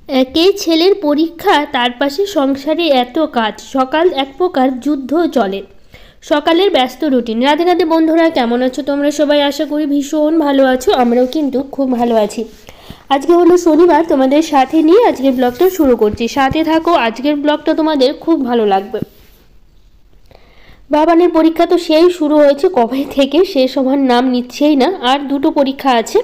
একেই ছেলের পরীক্ষা, তার পাশে সংসারে এত কাজ, সকাল এক প্রকার যুদ্ধ চলে। সকালের ব্যস্ত রুটিন। রাধে রাধে বন্ধুরা, কেমন আছো তোমরা সবাই? আশা করি ভীষণ ভালো আছো, আমরাও কিন্তু খুব ভালো আছি। আজকে হলো শনিবার, তোমাদের সাথে নিয়ে আজকের ব্লগটা শুরু করছি। সাথে থাকো, আজকের ব্লগটা তোমাদের খুব ভালো লাগবে। বাবানের পরীক্ষা তো সেই শুরু হয়েছে কবে থেকে, শেষ হওয়ার নাম নিচ্ছেই না। আর দুটো পরীক্ষা আছে,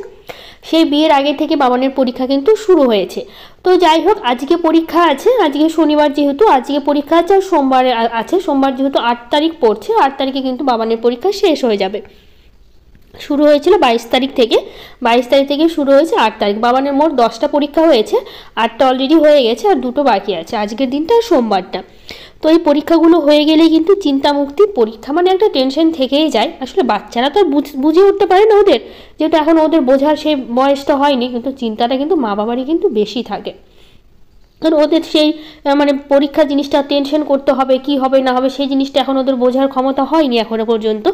সেই বিয়ের আগে থেকে বাবানের পরীক্ষা কিন্তু শুরু হয়েছে। তো যাই হোক, আজকে পরীক্ষা আছে, আজকে শনিবার যেহেতু আজকে পরীক্ষা আছে, আর সোমবারে আছে। সোমবার যেহেতু 8 তারিখ পড়ছে, 8 তারিখে কিন্তু বাবানের পরীক্ষা শেষ হয়ে যাবে। শুরু হয়েছিল 22 তারিখ থেকে, 22 তারিখ থেকে শুরু হয়েছে 8 তারিখ। বাবানের মোট 10টা পরীক্ষা হয়েছে, 8টা অলরেডি হয়ে গেছে, আর দুটো বাকি আছে, আজকের দিনটা আর সোমবারটা। তো এই পরীক্ষাগুলো হয়ে গেলেই কিন্তু চিন্তামুক্তি। পরীক্ষা মানে একটা টেনশন থেকেই যায়। আসলে বাচ্চারা তো বুঝে উঠতে পারে না ওদের, যেহেতু এখন ওদের বোঝার সেই বয়সটা হয়নি, কিন্তু চিন্তাটা কিন্তু মা বাবারই কিন্তু বেশি থাকে। কারণ ওদের সেই মানে পরীক্ষা জিনিসটা টেনশন করতে হবে, কি হবে না হবে সেই জিনিসটা এখন ওদের বোঝার ক্ষমতা হয়নি এখনো পর্যন্ত,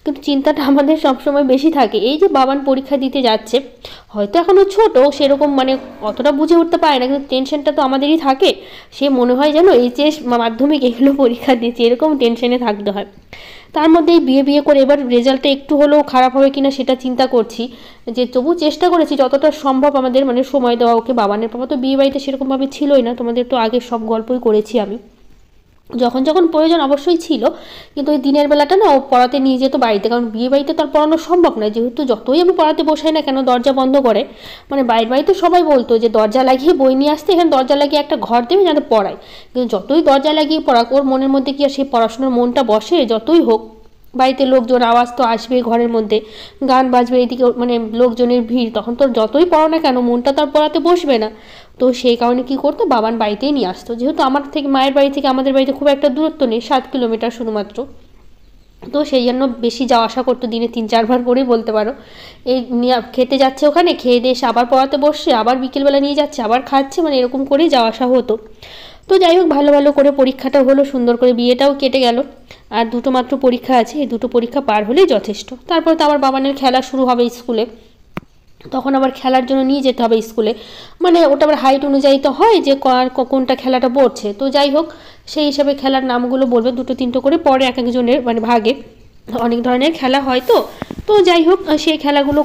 কিন্তু চিন্তাটা আমাদের সবসময় বেশি থাকে। এই যে বাবান পরীক্ষা দিতে যাচ্ছে, হয়তো এখনও ছোট, সেরকম মানে অতটা বুঝে উঠতে পারে না, কিন্তু টেনশনটা তো আমাদেরই থাকে। সে মনে হয় যেন এইচএস মাধ্যমিক এগুলো পরীক্ষা দিচ্ছে, এরকম টেনশনে থাকতে হয়। তার মধ্যেই বিয়ে করে এবার রেজাল্টটা একটু হলেও খারাপ হবে কিনা সেটা চিন্তা করছি। যে তবু চেষ্টা করেছি যতটা সম্ভব আমাদের মানে সময় দেওয়া ওকে। বাবানের বাবা তো বিয়ে বাড়িতে সেরকমভাবে ছিলই না, তোমাদের তো আগে সব গল্পই করেছি আমি। যখন যখন প্রয়োজন অবশ্যই ছিল, কিন্তু ওই দিনের বেলাটা না ও পড়াতে নিয়ে যেত বাড়িতে, কারণ বিয়ে বাড়িতে তার পড়ানো সম্ভব নয়, যেহেতু যতই আমি পড়াতে বসাই না কেন দরজা বন্ধ করে। মানে বাইরের বাড়িতে সবাই বলতো যে দরজা লাগিয়ে বই নিয়ে আসতে, এখানে দরজা লাগিয়ে একটা ঘর দেবে যাতে পড়ায়। কিন্তু যতই দরজা লাগিয়ে পড়াক, ওর মনের মধ্যে কি আর সেই পড়াশোনার মনটা বসে? যতই হোক, বাড়িতে লোকজন আওয়াজ তো আসবে, ঘরের মধ্যে গান বাজবে, এদিকে মানে লোকজনের ভিড়, তখন তোর যতই পড়ো না কেন মনটা তার পড়াতে বসবে না। তো সেই কারণে কি করতো, বাবান বাড়িতেই নিয়ে আসতো। যেহেতু আমার থেকে মায়ের বাড়ি থেকে আমাদের বাড়িতে খুব একটা দূরত্ব নেই, 7 কিলোমিটার শুধুমাত্র। তো সেই জন্য বেশি যাওয়া আসা করতো, দিনে 3-4 বার করেই বলতে পারো। এই নিয়ে খেতে যাচ্ছে, ওখানে খেয়ে দিয়ে এসে আবার পড়াতে বসছে, আবার বিকেলবেলা নিয়ে যাচ্ছে, আবার খাচ্ছে, মানে এরকম করেই যাওয়া আসা হতো। তো যাই হোক, ভালো ভালো করে পরীক্ষাটা হলো, সুন্দর করে বিয়েটাও কেটে গেল। আর দুটো মাত্র পরীক্ষা আছে, এই দুটো পরীক্ষা পার হলেই যথেষ্ট। তারপর তো আবার বাবানের খেলা শুরু হবে স্কুলে, তখন আবার খেলার জন্য নিয়ে যেতে হবে স্কুলে। মানে ওটা আবার হাইট অনুযায়ী তো হয় যে কোনটা খেলাটা পড়ছে। তো যাই হোক, সেই হিসাবে খেলার নামগুলো বলবে, 2-3টো করে পরে এক একজনের মানে ভাগে অনেক ধরনের খেলা হয়। তো তো যাই হোক, সেই খেলাগুলো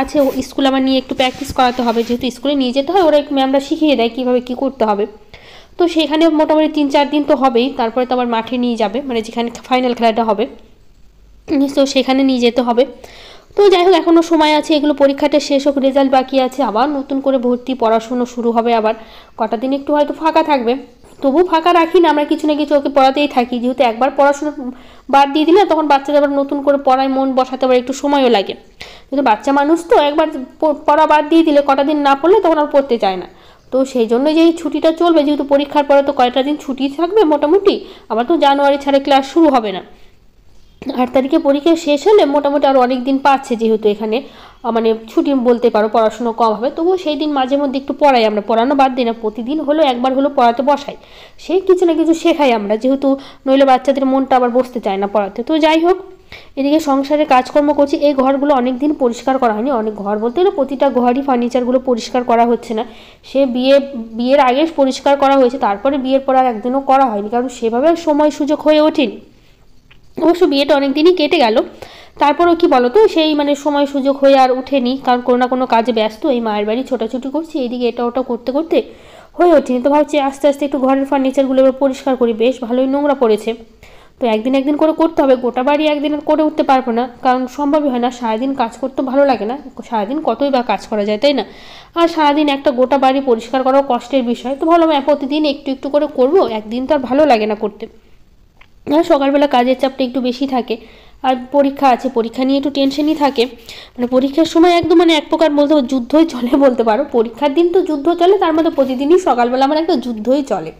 আছে স্কুলে আমার নিয়ে একটু প্র্যাকটিস করাতে হবে, যেহেতু স্কুলে নিয়ে যেতে হয়, ওরা ম্যামরা শিখিয়ে দেয় কীভাবে কী করতে হবে। তো সেখানে মোটামুটি 3-4 দিন তো হবেই, তারপরে তো আবার মাঠে নিয়ে যাবে, মানে যেখানে ফাইনাল খেলাটা হবে, তো সেখানে নিয়ে যেতে হবে। তো যাই হোক, এখনও সময় আছে, এগুলো পরীক্ষাটা শেষ হোক, রেজাল্ট বাকি আছে, আবার নতুন করে ভর্তি পড়াশুনো শুরু হবে। আবার কটা দিন একটু হয়তো ফাঁকা থাকবে, তবু ফাঁকা রাখি না, আমরা কিছু না কিছু ওকে পড়াতেই থাকি। যেহেতু একবার পড়াশুনো বাদ দিয়ে দিলে তখন বাচ্চাদের আবার নতুন করে পড়ায় মন বসাতে আবার একটু সময়ও লাগে। কিন্তু বাচ্চা মানুষ তো একবার পড়া বাদ দিয়ে দিলে কটা দিন না পড়লে তখন আর পড়তে চায় না। তো সেই জন্য যে এই ছুটিটা চলবে, যেহেতু পরীক্ষার পরে তো কয়টা দিন ছুটি থাকবে মোটামুটি, আবার তো জানুয়ারি ছাড়া ক্লাস শুরু হবে না। 8 তারিখে পরীক্ষা শেষ হলে মোটামুটি আরও অনেক দিন পাচ্ছে, যেহেতু এখানে মানে ছুটি বলতে পারো, পড়াশুনো কম হবে। তবুও সেই দিন মাঝে মধ্যে একটু পড়াই, আমরা পড়ানো বাদ দিই না, প্রতিদিন হলো একবার হলো পড়াতে বসাই। সে কিছু না কিছু শেখাই আমরা, যেহেতু নইলে বাচ্চাদের মনটা আবার বসতে চায় না পড়াতে। তো যাই হোক, এদিকে সংসারে কাজকর্ম করছি। এই ঘরগুলো অনেক দিন পরিষ্কার করা হয়নি, অনেক ঘর বলতে গেলে প্রতিটা ঘরই ফার্নিচারগুলো পরিষ্কার করা হচ্ছে না। সে বিয়ের আগে পরিষ্কার করা হয়েছে, তারপরে বিয়ের পর আর একদিনও করা হয়নি, কারণ সেভাবে সময় সুযোগ হয়ে ওঠেনি। অবশ্য বিয়েটা অনেক দিনই কেটে গেল, তারপরেও কি বলো তো, সেই মানে সময় সুযোগ হয়ে আর ওঠেনি, কারণ কোনো না কোনো কাজে ব্যস্ত। এই মায়ের বাড়ি ছোটাছুটি করছি, এইদিকে এটা ওটা করতে করতে হয়ে ওঠেনি। তো ভাবছি আস্তে আস্তে একটু ঘরের ফার্নিচারগুলো এবার পরিষ্কার করি, বেশ ভালোই নোংরা পড়েছে। তো একদিন করে করতে হবে, গোটা বাড়ি একদিন করে উঠতে পারবো না, কারণ সম্ভবই হয় না। সারাদিন কাজ করতে ভালো লাগে না, সারাদিন কতই বা কাজ করা যায়, তাই না? আর সারাদিন একটা গোটা বাড়ি পরিষ্কার করাও কষ্টের বিষয়। তো ভালো, প্রতিদিন একটু একটু করে করবো, একদিন তো আর ভালো লাগে না করতে। আর সকালবেলা কাজের চাপটা একটু বেশি থাকে, আর পরীক্ষা আছে, পরীক্ষা নিয়ে একটু টেনশনই থাকে। মানে পরীক্ষার সময় একদম মানে এক প্রকার বলতে যুদ্ধই চলে বলতে পারো। পরীক্ষার দিন তো যুদ্ধ চলে, তার মধ্যে প্রতিদিনই সকালবেলা আমার একটা যুদ্ধই চলে।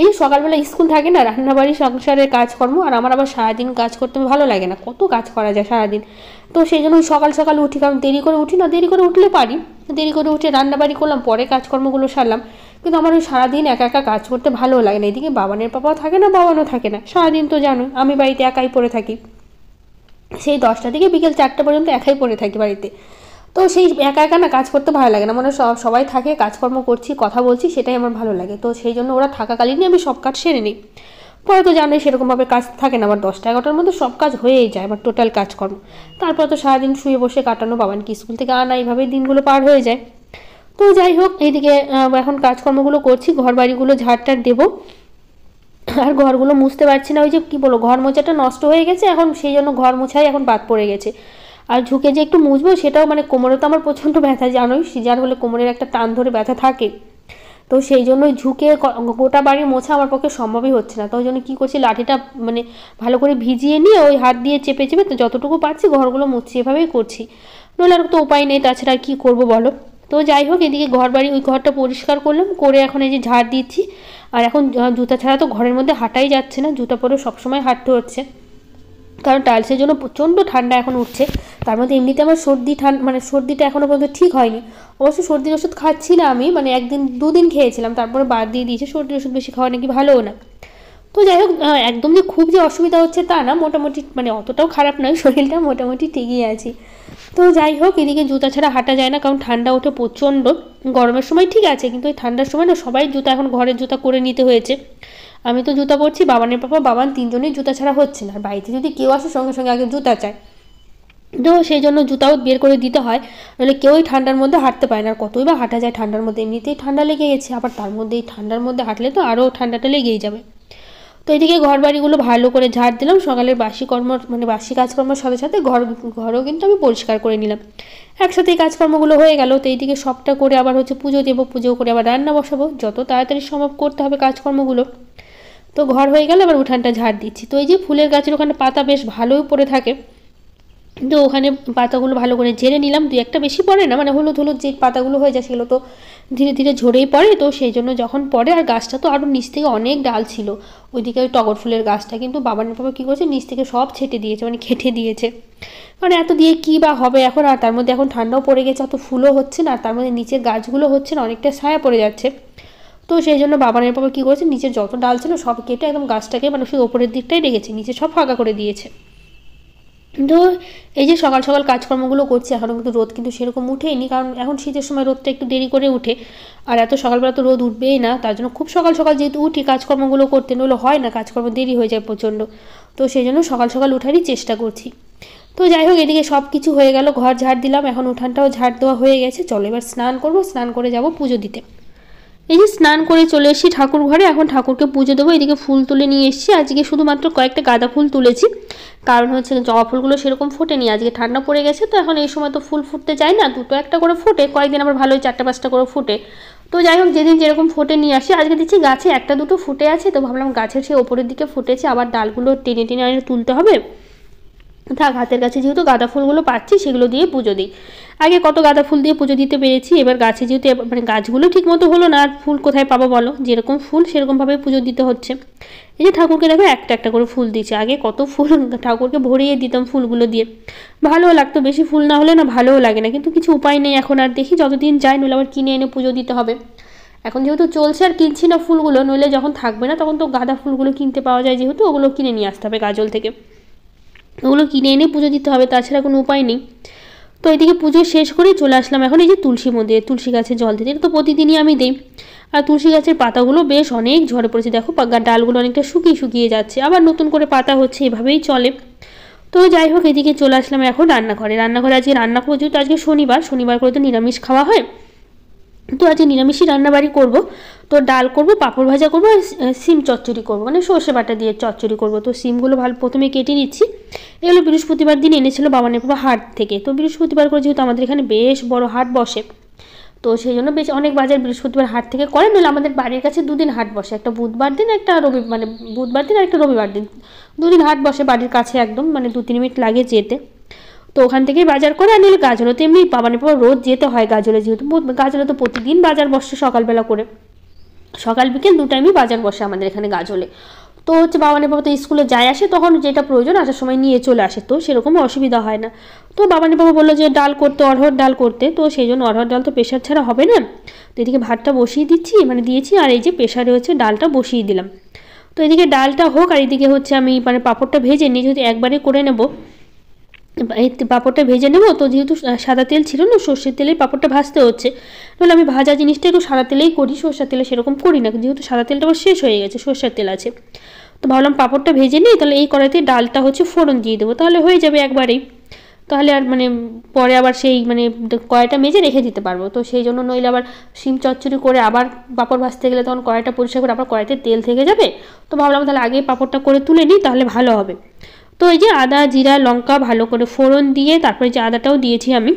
এই সকালবেলা স্কুল থাকে না, রান্নাবাড়ি সংসারের কাজকর্ম, আর আমার আবার সারাদিন কাজ করতে ভালো লাগে না, কত কাজ করা যায় সারাদিন। তো সেই জন্য সকাল সকাল উঠি, কারণ দেরি করে উঠি না, দেরি করে উঠলে পারি, দেরি করে উঠে রান্নাবাড়ি করলাম, পরে কাজকর্মগুলো সারলাম। কিন্তু আমার ওই সারাদিন একা একা কাজ করতে ভালোও লাগে না। এদিকে বাবানের পাপাও থাকে না, বাবানও থাকে না, সারাদিন তো জানো আমি বাড়িতে একাই পড়ে থাকি, সেই 10টা থেকে বিকেল 4টা পর্যন্ত একাই পড়ে থাকি বাড়িতে। তো সেই একা একা না কাজ করতে ভালো লাগে না, মানে সবাই থাকে, কাজকর্ম করছি, কথা বলছি, সেটাই আমার ভালো লাগে। তো সেই জন্য ওরা থাকাকালীনই আমি সব কাজ সেরে নিই। পরে তো জানোই সেরকমভাবে কাজ থাকে না, আবার 10টা 11টার মধ্যে সব কাজ হয়েই যায় আমার টোটাল কাজকর্ম। তারপর তো সারাদিন শুয়ে বসে কাটানো, বাবানকে স্কুল থেকে আনা, এইভাবেই দিনগুলো পার হয়ে যায়। তো যাই হোক, এইদিকে এখন কাজকর্মগুলো করছি, ঘর বাড়িগুলো ঝাড়টার দেবো, আর ঘরগুলো মুছতে পারছি না, ওই যে কী বলো, ঘর মোছাটা নষ্ট হয়ে গেছে এখন, সেই জন্য ঘর মোছাই এখন বাদ পড়ে গেছে। আর ঝুঁকে যে একটু মুছবো সেটাও, মানে কোমরে তো আমার প্রচণ্ড ব্যথা, জানোই সিজার হলে কোমরের একটা টান ধরে ব্যথা থাকে। তো সেই জন্য ঝুঁকে গোটা বাড়ি মোছা আমার পক্ষে সম্ভবই হচ্ছে না। তো ওই জন্য কী করছি, লাঠিটা মানে ভালো করে ভিজিয়ে নিয়ে ওই হাত দিয়ে চেপে চেপে তো যতটুকু পারছি ঘরগুলো মুছছি, এভাবেই করছি, নইলে আর তো উপায় নেই, তাছাড়া আর কী করবো বলো। তো যাই হোক, এদিকে ঘর বাড়ি ওই ঘরটা পরিষ্কার করলাম, করে এখন এই যে ঝাড় দিচ্ছি। আর এখন জুতা ছাড়া তো ঘরের মধ্যে হাঁটাই যাচ্ছে না, জুতা পরে সবসময় হাঁটতে হচ্ছে, কারণ টাইলসের জন্য প্রচণ্ড ঠান্ডা এখন উঠছে। তার মধ্যে এমনিতে আমার মানে সর্দিটা এখনও পর্যন্ত ঠিক হয়নি। অবশ্য সর্দির ওষুধ খাচ্ছি না আমি, মানে 1-2 দিন খেয়েছিলাম, তারপরে বাদ দিয়ে দিয়েছি, সর্দির ওষুধ বেশি খাওয়া নাকি ভালোও না। তো যাই হোক, একদম যে খুব যে অসুবিধা হচ্ছে তা না, মোটামুটি মানে অতটাও খারাপ নয়, শরীরটা মোটামুটি ঠিকই আছি। তো যাই হোক, এদিকে জুতা ছাড়া হাঁটা যায় না, কারণ ঠান্ডা ওঠে প্রচণ্ড। গরমের সময় ঠিক আছে, কিন্তু এই ঠান্ডার সময় না সবাই জুতা এখন ঘরের জুতা করে নিতে হয়েছে। আমি তো জুতা পরছি, বাবানের পাপা বাবান তিনজনেই জুতা ছাড়া হচ্ছে না, আর বাড়িতে যদি কেউ আসে সঙ্গে সঙ্গে আগে জুতা চায়, তো সেই জন্য জুতাও বের করে দিতে হয়, নাহলে কেউই ঠান্ডার মধ্যে হাঁটতে পারে না। আর কতই বা হাঁটা যায় ঠান্ডার মধ্যে, এমনিতেই ঠান্ডা লেগে গেছে, আবার তার মধ্যে এই ঠান্ডার মধ্যে হাঁটলে তো আরও ঠান্ডাটা লেগেই যাবে। তো এদিকে ঘর বাড়িগুলো ভালো করে ঝাড় দিলাম, সকালের বাসি কাজকর্মের সাথে সাথে ঘরও কিন্তু আমি পরিষ্কার করে নিলাম, একসাথেই কাজকর্মগুলো হয়ে গেল। তো এইদিকে সবটা করে আবার হচ্ছে পুজো দেবো, পুজো করে আবার রান্না বসাবো, যত তাড়াতাড়ি সম্ভব করতে হবে কাজকর্মগুলো। তো ঘর হয়ে গেল, আবার উঠানটা ঝাড় দিচ্ছি। তো এই যে ফুলের গাছের ওখানে পাতা বেশ ভালোই পড়ে থাকে, তো ওখানে পাতাগুলো ভালো করে ঝেড়ে নিলাম, 2-1টা বেশি পড়ে না, মানে হলুদ হলুদ যে পাতাগুলো হয়ে যায় সেগুলো তো ধীরে ধীরে ঝরেই পড়ে। তো সেই জন্য যখন পড়ে, আর গাছটা তো আরও নিচ থেকে অনেক ডাল ছিল, ওইদিকে ওই টগর ফুলের গাছটা, কিন্তু বাবার বাবা কী করেছে, নিচ থেকে সব ছেটে দিয়েছে, মানে কেটে দিয়েছে, মানে এত দিয়ে কী বা হবে এখন। আর তার মধ্যে এখন ঠান্ডাও পড়ে গেছে, অত ফুলও হচ্ছে না, আর তার মধ্যে নিচের গাছগুলো হচ্ছে না, অনেকটা ছায়া পড়ে যাচ্ছে। তো সেই জন্য বাবানের বাবা কী করেছে, নিচের যত ডাল ছিল সব কেটে একদম গাছটাকে মানে শুধু ওপরের দিকটাই রেখেছে, নিচে সব ফাঁকা করে দিয়েছে। তো এই যে সকাল সকাল কাজকর্মগুলো করছি, এখনও কিন্তু রোদ কিন্তু সেরকম উঠেইনি, কারণ এখন শীতের সময় রোদটা একটু দেরি করে উঠে, আর এত সকালবেলা তো রোদ উঠবেই না, তার জন্য খুব সকাল সকাল যেহেতু উঠি কাজকর্মগুলো করতে, নইলে হয় না, কাজকর্ম দেরি হয়ে যায় প্রচণ্ড। তো সেই জন্য সকাল সকাল উঠারই চেষ্টা করছি। তো যাই হোক, এদিকে সব কিছু হয়ে গেল, ঘর ঝাড় দিলাম, এখন উঠানটাও ঝাড় দেওয়া হয়ে গেছে, চলো এবার স্নান করবো, স্নান করে যাব পুজো দিতে। এই যে স্নান করে চলে এসেছি ঠাকুর ঘরে, এখন ঠাকুরকে পুজো দেবো। এদিকে ফুল তুলে নিয়ে এসেছি, আজকে শুধুমাত্র কয়েকটা গাঁদা ফুল তুলেছি, কারণ হচ্ছে জবা ফুলগুলো সেরকম ফোটেনি, আজকে ঠান্ডা পড়ে গেছে, তো এখন এই সময় তো ফুল ফুটতে চায় না, 2-1টা করে ফোটে, কয়েকদিন আবার ভালোই 4-5টা করে ফুটে। তো যাই হোক, যেদিন যেরকম ফোটে নিয়ে আসি, আজকে দেখছি গাছে 1-2 ফুটে আছে, তো ভাবলাম গাছের সেই ওপরের দিকে ফুটেছে, আবার ডালগুলো টেনে টেনে আনে তুলতে হবে, থাক হাতের কাছে যেহেতু গাঁদা ফুলগুলো পাচ্ছি সেগুলো দিয়ে পুজো দিই। আগে কত গাঁদা ফুল দিয়ে পুজো দিতে পেরেছি, এবার গাছে যেহেতু মানে গাছগুলো ঠিক মতো হলো না, আর ফুল কোথায় পাবো বলো, যেরকম ফুল সেরকমভাবে পুজো দিতে হচ্ছে। এই যে ঠাকুরকে দেখো একটা একটা করে ফুল দিচ্ছে, আগে কত ফুল ঠাকুরকে ভরিয়ে দিতাম ফুলগুলো দিয়ে, ভালোও লাগতো, বেশি ফুল না হলে না ভালোও লাগে না, কিন্তু কিছু উপায় নেই এখন, আর দেখি যতদিন যায়, নইলে আবার কিনে এনে পুজো দিতে হবে। এখন যেহেতু চলছে আর কিনছি না ফুলগুলো, নইলে যখন থাকবে না তখন তো গাঁদা ফুলগুলো কিনতে পাওয়া যায়, যেহেতু ওগুলো কিনে নিয়ে আসতে হবে গাজল থেকে, ওগুলো কিনে এনে পুজো দিতে হবে, তাছাড়া কোনো উপায় নেই। তো এদিকে পুজো শেষ করে চলে আসলাম এখন এই যে তুলসী মন্দিরে, তুলসী গাছে জল দিতে, এটা তো প্রতিদিনই আমি দিই। আর তুলসী গাছের পাতাগুলো বেশ অনেক ঝরে পড়েছে, দেখো ডালগুলো অনেকটা শুকিয়ে শুকিয়ে যাচ্ছে, আবার নতুন করে পাতা হচ্ছে, এভাবেই চলে। তো যাই হোক, এদিকে চলে আসলাম এখন রান্নাঘরে আজকে রান্না করবো, যেহেতু আজকে শনিবার করে তো নিরামিষ খাওয়া হয়, তো আজকে নিরামিষই রান্নাবাড়ি করব। তো ডাল করব, পাঁপড় ভাজা করব, আর সিম চচ্চড়ি করব, মানে সর্ষে বাটা দিয়ে চচ্চড়ি করব। তো সিমগুলো প্রথমে কেটে নিচ্ছি, এগুলো বৃহস্পতিবার দিন এনেছিল বাবানের বাবা হাট থেকে, তো বৃহস্পতিবার করে যেহেতু আমাদের এখানে বেশ বড় হাট বসে, তো সেই জন্য বেশ অনেক বাজার বৃহস্পতিবার হাট থেকে করে, নইলে আমাদের বাড়ির কাছে 2 দিন হাট বসে, একটা বুধবার দিন, একটা মানে বুধবার দিন আর একটা রবিবার দিন, 2 দিন হাট বসে বাড়ির কাছে একদম, মানে 2-3 মিনিট লাগে যেতে। তো ওখান থেকেই বাজার করে, আর নিলে গাজলে তো এমনি বাবানের পর রোজ যেতে হয় গাজলে, যেহেতু গাজলে তো প্রতিদিন বাজার বসে সকালবেলা করে, সকাল বিকেল 2 টাইমই বাজার বসে আমাদের এখানে গাজলে। তো হচ্ছে বাবানের বাবা তো স্কুলে যায় আসে, তখন যেটা প্রয়োজন আসার সময় নিয়ে চলে আসে, তো সেরকম অসুবিধা হয় না। তো বাবানের বাবা বললো যে ডাল করতে, অরহর ডাল করতে, তো সেই জন্য অরহর ডাল তো প্রেশার ছাড়া হবে না, তো এদিকে ভাতটা বসিয়ে দিয়েছি, আর এই যে প্রেশারে হচ্ছে ডালটা বসিয়ে দিলাম। তো এদিকে ডালটা হোক, আর এদিকে হচ্ছে আমি মানে পাঁপড়টা ভেজে নিয়ে যদি একবারে করে নেব, পাঁপড়টা ভেজে নেবো। তো যেহেতু সাদা তেল ছিল না, সর্ষের তেলেই পাঁপড়টা ভাজতে হচ্ছে, নাহলে আমি ভাজা জিনিসটা একটু সাদা তেলেই করি, সর্ষের তেলে সেরকম করি না, যেহেতু সাদা তেলটা আবার শেষ হয়ে গেছে, সর্ষের তেল আছে। তো ভাবলাম পাঁপড়টা ভেজে নিই, তাহলে এই কড়াইতে ডালটা হচ্ছে ফোড়ন দিয়ে দেবো, তাহলে হয়ে যাবে একবারেই। তাহলে আর মানে পরে আবার সেই মানে কড়াইটা মেজে রেখে দিতে পারবো। তো সেই জন্য নইলে আবার শিম চচ্চড়ি করে আবার পাঁপড় ভাজতে গেলে তখন কড়াইটা পরিষ্কার করে আবার কড়াইতে তেল থেকে যাবে। তো ভাবলাম তাহলে আগে পাঁপড়টা করে তুলে নিই, তাহলে ভালো হবে। তো এই যে আদা জিরা লঙ্কা ভালো করে ফোড়ন দিয়ে তারপরে যে আদাটাও দিয়েছি আমি,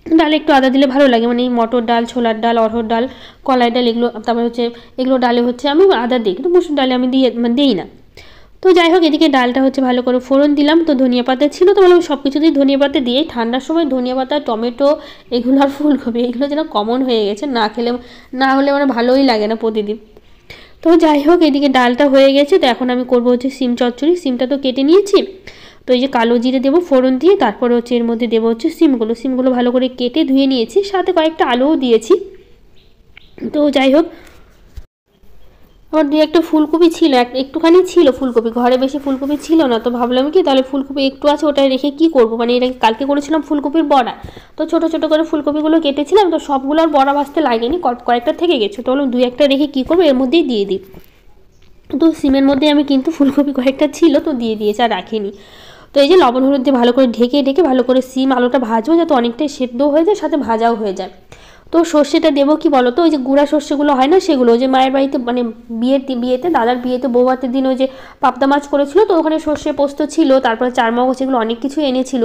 ডালে একটু আদা দিলে ভালো লাগে, মানে এই মটর ডাল, ছোলার ডাল, অরহর ডাল, কলাই ডাল, এগুলো তারপরে হচ্ছে এগুলো ডালে হচ্ছে আমি আদা দিই, কিন্তু মুসুর ডালে আমি দিই না। তো যাই হোক, এদিকে ডালটা হচ্ছে ভালো করে ফোড়ন দিলাম। তো ধনিয়া পাতা ছিল, তো বললাম সব কিছুতেই ধনিয়া পাতা দিয়ে, ঠান্ডার সময় ধনিয়া পাতা, টমেটো এগুলো আর ফুলকপি এগুলো যেন কমন হয়ে গেছে, না হলে মানে ভালোই লাগে না প্রতিদিন। তো যাই হোক, এদিকে ডালটা হয়ে গেছে। তো এখন আমি করবো হচ্ছে সিম চচ্চড়ি। সিমটা তো কেটে নিয়েছি। তো এই যে কালো জিরে দেবো ফোড়ন দিয়ে, তারপরে হচ্ছে এর মধ্যে দেবো হচ্ছে সিমগুলো ভালো করে কেটে ধুয়ে নিয়েছি, সাথে কয়েকটা আলুও দিয়েছি। তো যাই হোক, আমার দু একটা ফুলকপি ছিল, একটুখানি ছিল ফুলকপি, ঘরে বেশি ফুলকপি ছিল না। তো ভাবলাম কি তাহলে ফুলকপি একটু আছে, ওটাই রেখে কি করব, মানে এটা কালকে করেছিলাম ফুলকপির বড়া। তো ছোট ছোট করে ফুলকপিগুলো কেটেছিলাম, তো সবগুলো আর বড়া ভাজতে লাগেনি, কয়েকটা থেকে গেছে। তো বললাম দুই একটা রেখে কী করবো, এর মধ্যেই দিয়ে দিই। তো সিমের মধ্যে আমি কিন্তু ফুলকপি কয়েকটা ছিল, তো দিয়ে দিয়েছি আর রাখিনি। তো এই যে লবণ হলুদ দিয়ে ভালো করে ঢেকে ভালো করে সিম আলুটা ভাজবো, যাতে অনেকটাই সেদ্ধ হয়ে যায়, সাথে ভাজাও হয়ে যায়। তো সর্ষেটা দেবো কি বলো তো, ওই যে গুঁড়া সর্ষেগুলো হয় না, সেগুলো যে মায়ের বাড়িতে মানে বিয়েতে দাদার বিয়েতে বৌভাতের দিন ওই যে পাবদা মাছ করেছিল, তো ওখানে সর্ষে পোস্ত ছিল, তারপরে চারমগজ, এগুলো অনেক কিছু এনেছিল,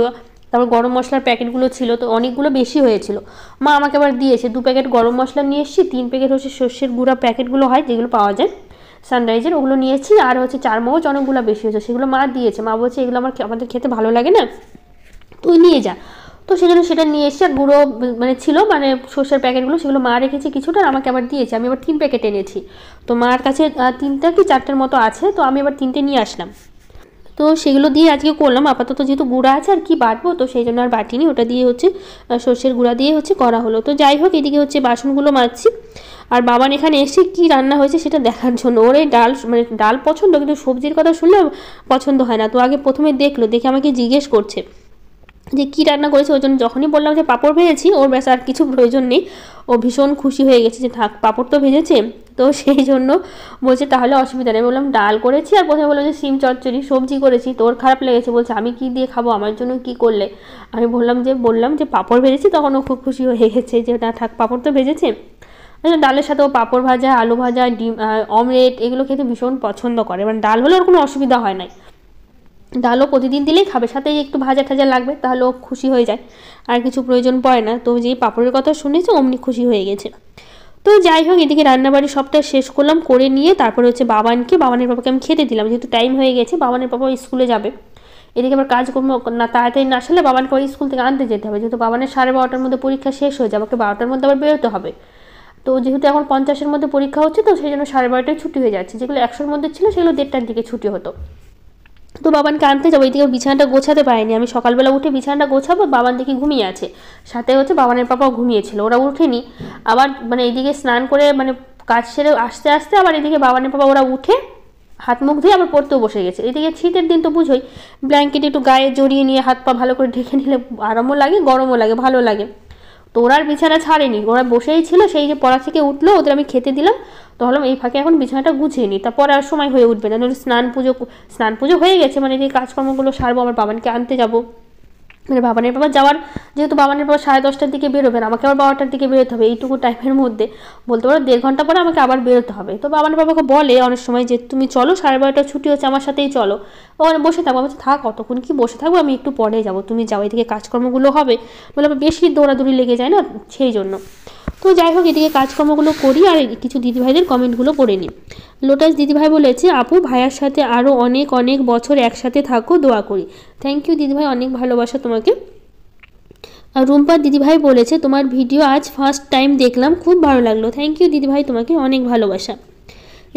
তারপর গরম মশলার প্যাকেটগুলো ছিল, তো অনেকগুলো বেশি হয়েছিল। মা আমাকে আবার দিয়েছে 2 প্যাকেট গরম মশলা নিয়ে এসেছি, 3 প্যাকেট হচ্ছে সর্ষের গুঁড়া প্যাকেটগুলো হয় যেগুলো পাওয়া যায় সানরাইজের, ওগুলো নিয়েছি, আর হচ্ছে চারমগজ অনেকগুলো বেশি হয়েছে, সেগুলো মা দিয়েছে। মা বলছে এগুলো আমাদের খেতে ভালো লাগে না, তুই নিয়ে যা। তো সেজন্য সেটা নিয়ে এসে, আর গুঁড়ো মানে ছিল মানে সর্ষের প্যাকেটগুলো, সেগুলো মা রেখেছে কিছুটা, আর আমাকে আবার দিয়েছে। আমি আবার 3 প্যাকেট এনেছি। তো মার কাছে 3টা কি 4টের মতো আছে, তো আমি আবার 3টে নিয়ে আসলাম। তো সেগুলো দিয়ে আজকে করলাম। আপাতত যেহেতু গুঁড়া আছে আর কি বাটবো, তো সেই জন্য আর বাটিনি, ওটা দিয়ে হচ্ছে সর্ষের গুঁড়া দিয়ে হচ্ছে করা হলো। তো যাই হোক, এদিকে হচ্ছে বাসনগুলো মাজছি, আর বাবান এখানে এসে কি রান্না হয়েছে সেটা দেখার জন্য। ওর এই ডাল পছন্দ, কিন্তু সবজির কথা শুনলে পছন্দ হয় না। তো আগে প্রথমে দেখে আমাকে জিজ্ঞেস করছে যে কী রান্না করেছে। ওই জন্য যখনই বললাম যে পাঁপড় ভেজেছি, ওর ব্যাস আর কিছু প্রয়োজন নেই, ও ভীষণ খুশি হয়ে গেছে যে থাক পাঁপড় তো ভেজেছে। তো সেই জন্য বলছে তাহলে অসুবিধা নেই। বললাম ডাল করেছি, আর প্রথমে বললাম যে সিম চচ্চড়ি সবজি করেছি। তোর খারাপ লেগেছে, বলছে আমি কি দিয়ে খাবো, আমার জন্য কি করলে। আমি বললাম যে পাঁপড় ভেজেছি, তখন ও খুব খুশি হয়ে গেছে যে না থাক পাঁপড় তো ভেজেছে। ডালের সাথেও পাঁপড় ভাজা, আলু ভাজা, ডিম অমলেট এগুলো খেতে ভীষণ পছন্দ করে, মানে ডাল হলে ওর কোনো অসুবিধা হয় না, ডালও প্রতিদিন দিলেই খাবে, সাথে একটু ভাজা টাজা লাগবে, তাহলে ও খুশি হয়ে যায়, আর কিছু প্রয়োজন পড়ে না। তো যেই পাঁপড়ের কথা শুনেছে অমনি খুশি হয়ে গেছে। তো যাই হোক, এদিকে রান্নাবাড়ি সবটা শেষ করলাম, করে নিয়ে তারপরে হচ্ছে বাবানের পাপাকে আমি খেতে দিলাম, যেহেতু টাইম হয়ে গেছে, বাবানের পাপা স্কুলে যাবে। এদিকে আবার কাজকর্ম না তাড়াতাড়ি না আসলে বাবানকে ওই স্কুল থেকে আনতে যেতে হবে, যেহেতু বাবানের 12:30টার মধ্যে পরীক্ষা শেষ হয়ে যাবে, ওকে 12টার মধ্যে আবার বেরোতে হবে। তো যেহেতু এখন 50-এর মধ্যে পরীক্ষা হচ্ছে, তো সেই জন্য 12:30টায় ছুটি হয়ে যাচ্ছে, যেগুলো 100-এর মধ্যে ছিল সেগুলো 1:30টার দিকে ছুটি হতো। তো বাবানকে আনতে যাবো, এইদিকে বিছানাটা গোছাতে পারিনি, আমি সকালবেলা উঠে বিছানাটা গোছাবো, বাবান দেখি ঘুমিয়ে আছে, সাথে হচ্ছে বাবানের পাপাও ঘুমিয়েছিল, ওরা উঠেনি। আবার মানে এইদিকে স্নান করে মানে কাজ সেরে আস্তে আস্তে আবার এদিকে বাবানের পাপা ওরা উঠে হাত মুখ ধুয়ে আবার পড়তেও বসে গেছে। এদিকে শীতের দিন তো বুঝোই, ব্ল্যাঙ্কেট একটু গায়ে জড়িয়ে নিয়ে হাত পা ভালো করে ঢেকে নিলে আরামও লাগে, গরমও লাগে, ভালো লাগে। তো ওরা আর বিছানা ছাড়েনি, ওরা বসেই ছিল, সেই যে পড়া থেকে উঠলো, ওদের আমি খেতে দিলাম। তো ভাবলাম এই ফাঁকে এখন বিছানাটা গুছিয়ে নিই, তারপরে আর সময় হয়ে উঠবে না, স্নান পুজো হয়ে গেছে, মানে এই কাজকর্মগুলো সারবো, আবার বাবানকে আনতে যাবো। মানে বাবানের বাবা যাওয়ার, যেহেতু বাবানের বাবা 10:30টার দিকে বেরোবেন, আমাকে আবার 12টার দিকে বেরোতে হবে, এইটুকু টাইমের মধ্যে বলতে পারো 1.5 ঘন্টা পরে আমাকে আবার বেরোতে হবে। তো বাবানের বাবাকে বলে অনেক সময় যে তুমি চলো, 12:30টার ছুটি হচ্ছে, আমার সাথেই চলো, ওখানে বসে থাকবো। বলছে থাক, কতক্ষণ কি বসে থাকবো, আমি একটু পরে যাবো, তুমি যাও, এদিকে কাজকর্মগুলো হবে, বলে বেশি দৌড়াদৌড়ি লেগে যায় না, সেই জন্য। তো যাই হোক, এদিকে কাজকর্মগুলো করি, আর কিছু দিদিভাইদের কমেন্টগুলো পড়ে নিই। লোটাস দিদিভাই বলেছে, আপু ভাইয়ার সাথে আরও অনেক অনেক বছর একসাথে থাকো, দোয়া করি। থ্যাংক ইউ দিদিভাই, অনেক ভালোবাসা তোমাকে। আর রুম্পা দিদিভাই বলেছে, তোমার ভিডিও আজ ফার্স্ট টাইম দেখলাম, খুব ভালো লাগলো। থ্যাংক ইউ দিদিভাই, তোমাকে অনেক ভালোবাসা।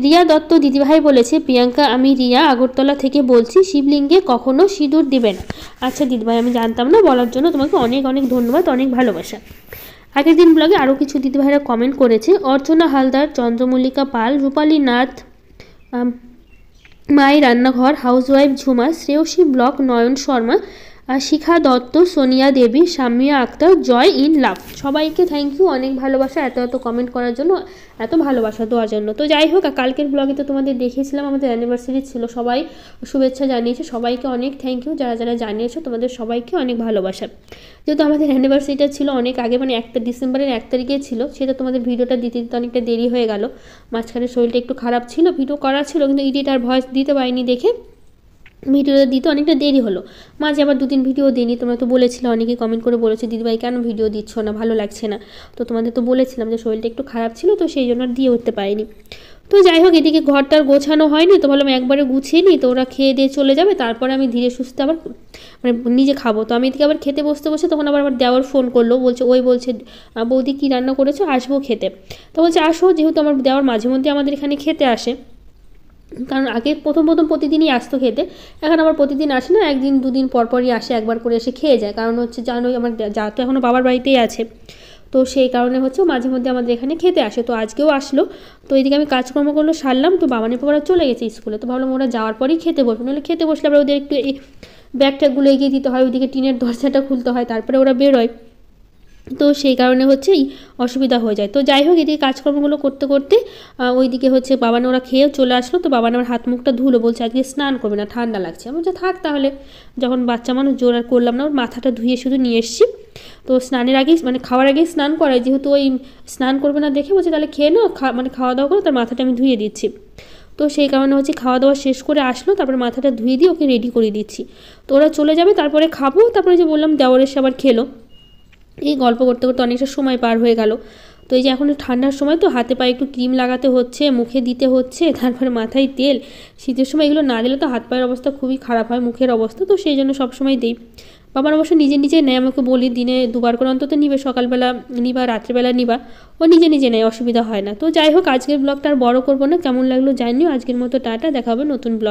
রিয়া দত্ত দিদিভাই বলেছে, প্রিয়াঙ্কা আমি রিয়া আগরতলা থেকে বলছি, শিবলিঙ্গে কখনো সিঁদুর দিবে না। আচ্ছা দিদিভাই, আমি জানতাম না, বলার জন্য তোমাকে অনেক অনেক ধন্যবাদ, অনেক ভালোবাসা। আগের দিন ব্লগে আরও কিছু দিদিভাইরা কমেন্ট করেছে, অর্চনা হালদার, চন্দ্রমল্লিকা পাল, রূপালী নাথ, মাই রান্নাঘর, housewife Jhuma, Shreyasi blog, Nayan Sharma, Shikha Dutta, Sonia Devi, Samia Akter, Joy in love, সবাইকে থ্যাংক ইউ অনেক ভালোবাসা এত এত কমেন্ট করার জন্য, এত ভালোবাসা দেওয়ার জন্য। তো যাই হোক, কালকের ব্লগে তো তোমাদের দেখিয়েছিলাম আমাদের অ্যানিভার্সারি ছিল, সবাই শুভেচ্ছা জানিয়েছে, সবাইকে অনেক থ্যাংক ইউ, যারা যারা জানিয়েছো তোমাদের সবাইকে অনেক ভালোবাসা। যেহেতু আমাদের অ্যানিভার্সারিটা ছিল অনেক আগে, মানে ডিসেম্বরের 1 তারিখে ছিল, সেটা তোমাদের ভিডিওটা দিতে দিতে অনেকটা দেরি হয়ে গেল, মাঝখানে শরীরটা একটু খারাপ ছিল, ভিডিও করা ছিল কিন্তু এডিট আর ভয়েস দিতে পারিনি দেখে ভিডিওটা দিতে অনেকটা দেরি হলো। মাঝে আবার 2-3 ভিডিও দিইনি, তোমরা তো বলেছিলে, অনেকেই কমেন্ট করে বলেছে দিদিভাই কেন ভিডিও দিচ্ছ না, ভালো লাগছে না। তো তোমাদের তো বলেছিলাম যে শরীরটা একটু খারাপ ছিল, তো সেই জন্য দিয়ে উঠতে পারিনি। তো যাই হোক, এদিকে ঘরটার গোছানো হয়নি, তো ভাবলাম একবারে গুছিয়ে নিই, তো ওরা খেয়ে দিয়ে চলে যাবে, তারপরে আমি ধীরে সুস্থে আবার মানে নিজে খাবো। তো আমি এদিকে আবার খেতে বসে তখন আবার আমার দেওয়ার ফোন করলো, বলছে বৌদি কী রান্না করেছো, আসবো খেতে। তো বলছে আসো, যেহেতু আমার দেওয়ার মাঝে মধ্যে আমাদের এখানে খেতে আসে, কারণ আগে প্রথম প্রতিদিনই আসতো খেতে, এখন আবার প্রতিদিন আসে না, 1-2 দিন পরপরই আসে, একবার করে এসে খেয়ে যায়। কারণ হচ্ছে জানোই আমার যা তো এখনও বাবার বাড়িতেই আছে, তো সেই কারণে হচ্ছে মাঝে মধ্যে আমাদের এখানে খেতে আসে। তো আজকেও আসলো, তো এদিকে আমি কাজকর্মগুলো সারলাম, তো বাবানের বাবারা চলে গেছে স্কুলে, তো ভাবলাম ওরা যাওয়ার পরেই খেতে বসবো, নাহলে খেতে বসলে আবার ওদের একটু এই ব্যাগটাগুলো এগিয়ে দিতে হয়, ওইদিকে টিনের দরজাটা খুলতে হয়, তারপরে ওরা বেরোয়, তো সেই কারণে হচ্ছে অসুবিধা হয়ে যায়। তো যাই হোক, এদিকে কাজকর্মগুলো করতে করতে ওইদিকে হচ্ছে বাবান ওরা খেয়েও চলে আসলো, তো বাবান আমার হাত মুখটা ধুলো, বলছে আজকে স্নান করবে না, ঠান্ডা লাগছে। আমি বলছি থাক তাহলে, যখন বাচ্চা মানুষ জোর আর করলাম না, ওর মাথাটা ধুয়ে শুধু নিয়ে এসেছি। তো স্নানের আগেই মানে খাওয়ার আগেই স্নান করায়, যেহেতু ওই স্নান করবে না দেখে বলছে তাহলে খেয়ে নাও, মানে খাওয়া দাওয়া করে তার মাথাটা আমি ধুয়ে দিচ্ছি। তো সেই কারণে হচ্ছে খাওয়া দাওয়া শেষ করে আসলো, তারপরে মাথাটা ধুয়ে দিয়ে ওকে রেডি করে দিচ্ছি। তো ওরা চলে যাবে, তারপরে খাবো, তারপরে যে বললাম দেওয়ার এসে আবার খেলো। এই গল্প করতে করতে অনেকটা সময় পার হয়ে গেল। তো এই যে এখন ঠান্ডার সময়, তো হাতে পায়ে একটু ক্রিম লাগাতে হচ্ছে, মুখে দিতে হচ্ছে, তারপরে মাথায় তেল। শীতের সময় এগুলো না দিলে তো হাত পায়ের অবস্থা খুবই খারাপ হয়, মুখের অবস্থা, তো সেই জন্য সবসময় দিই। বাবার অবশ্য নিজে নেয়, আমাকে বলি দিনে 2বার করে অন্তত নিবে, সকালবেলা নিবা, রাত্রিবেলা নিবা, ও নিজে নেয়, অসুবিধা হয় না। তো যাই হোক, আজকের ব্লগটা আর বড় করবো না, কেমন লাগলো জানিও, আজকের মতো টাটা, দেখা হবে নতুন ব্লগ।